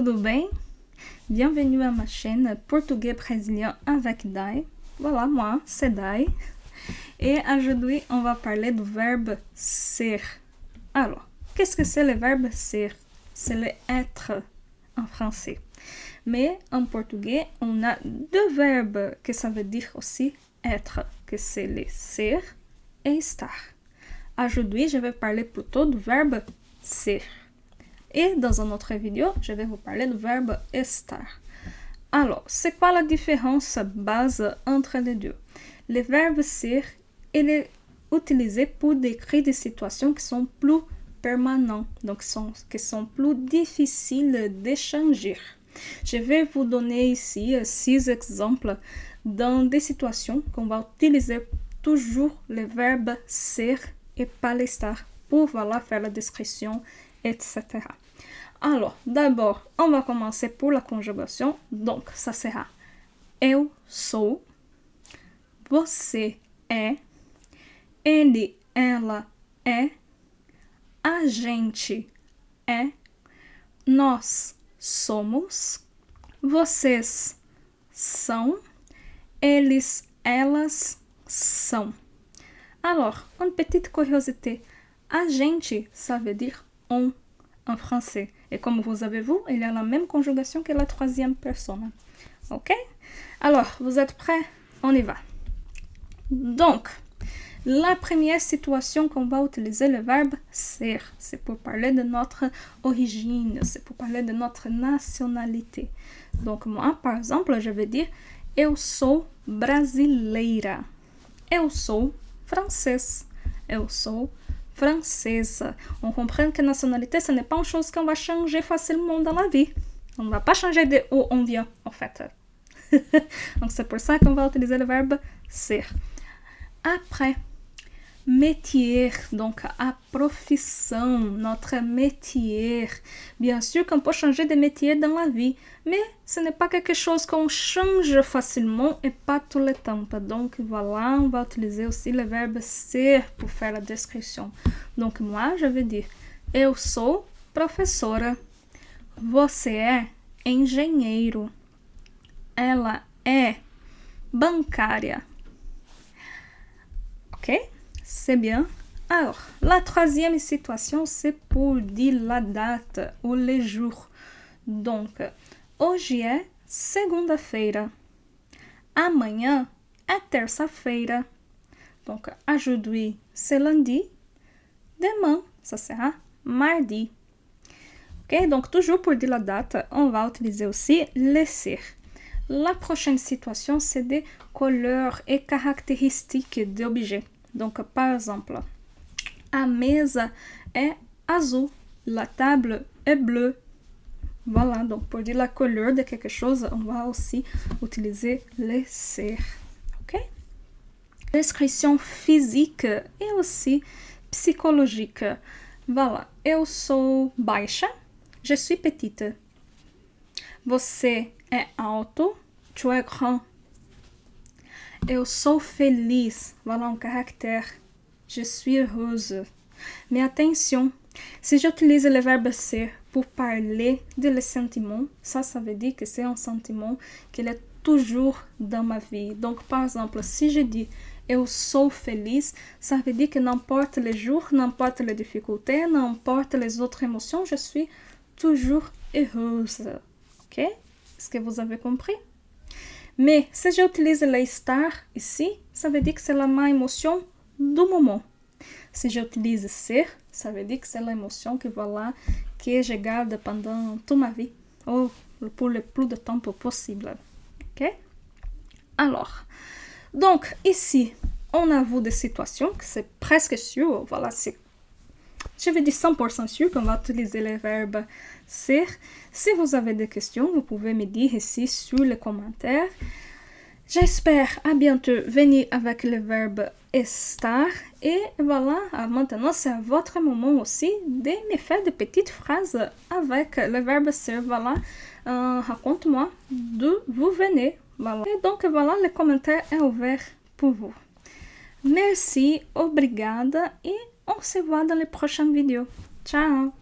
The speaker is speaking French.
tudo bem? Bienvenue à ma chaîne Portugais Brésilien avec Dai. Voilà, moi, c'est Dai. Et aujourd'hui, on va parler du verbe ser. Alors, qu'est-ce que c'est le verbe ser? C'est le être en français. Mais en portugais, on a deux verbes que ça veut dire aussi être, que c'est le ser et estar. Aujourd'hui, je vais parler plutôt du verbe ser. Et dans une autre vidéo, je vais vous parler du verbe estar. Alors, c'est quoi la différence base entre les deux? Le verbe ser, il est utilisé pour décrire des situations qui sont plus permanentes, donc qui sont plus difficiles d'échanger. Je vais vous donner ici 6 exemples dans des situations qu'on va utiliser toujours le verbe ser et pas l'estar pour faire la description, etc. Alors, d'abord, on va commencer pour la conjugação. Donc, ça sera eu sou, você é, ele, ela é, a gente é, nós somos, vocês são, eles, elas são. Alors, une petite curiosité. A gente, ça veut dire on en français. Et comme vous avez vu, il y a la même conjugation que la troisième personne. Ok? Alors, vous êtes prêts? On y va. Donc, la première situation qu'on va utiliser le verbe ser, c'est pour parler de notre origine, c'est pour parler de notre nationalité. Donc, moi, par exemple, je vais dire eu sou brasileira. Eu sou francês. Eu sou française. On comprend que nationalité, ce n'est pas une chose qu'on va changer facilement dans la vie. On ne va pas changer de où on vient, en fait. Donc, c'est pour ça qu'on va utiliser le verbe ser. Après, métier, donc a profession, notre métier. Bien sûr qu'on peut changer de métier dans la vie, mais ce n'est pas quelque chose qu'on change facilement et pas tout le temps. Donc voilà, on va utiliser aussi le verbe ser pour faire la description. Donc moi, je vais dire, eu sou professora. Você é engenheiro. Ela é bancária. Ok? C'est bien. Alors, la troisième situation, c'est pour dire la date ou le jour. Donc, hoje é segunda-feira. Amanhã é terça-feira. Donc, aujourd'hui, c'est lundi. Demain, ça sera mardi. Ok? Donc, toujours pour dire la date, on va utiliser aussi le ser. La prochaine situation, c'est des couleurs et caractéristiques d'objets. Donc, par exemple, a mesa est azul, la table est bleue. Voilà, donc pour dire la couleur de quelque chose, on va aussi utiliser le ser. Ok? Description physique et aussi psychologique. Voilà, eu sou baixa, je suis petite. Você é alto, tu es grand. Eu sou feliz, voilà un caractère. Je suis heureuse. Mais attention, si j'utilise le verbe ser pour parler de le sentiment, ça veut dire que c'est un sentiment qui est toujours dans ma vie. Donc, par exemple, si je dis eu sou feliz, ça veut dire que n'importe les jours, n'importe les difficultés, n'importe les autres émotions, je suis toujours heureuse. Ok? Est-ce que vous avez compris? Mais si j'utilise le estar ici, ça veut dire que c'est la même émotion du moment. Si j'utilise ser, ça veut dire que c'est l'émotion que je garde pendant toute ma vie, ou pour le plus de temps possible. Ok? Alors, donc ici, on a vu des situations que c'est presque sûr, voilà, je vais dire 100% sûr qu'on va utiliser le verbe ser. Si vous avez des questions, vous pouvez me dire ici sur les commentaires. J'espère à bientôt venir avec le verbe estar. Et voilà, maintenant c'est à votre moment aussi de me faire des petites phrases avec le verbe ser. Voilà, raconte-moi d'où vous venez. Voilà. Et donc voilà, le commentaire est ouvert pour vous. Merci, obrigada et on se voit dans les prochaines vidéos. Ciao!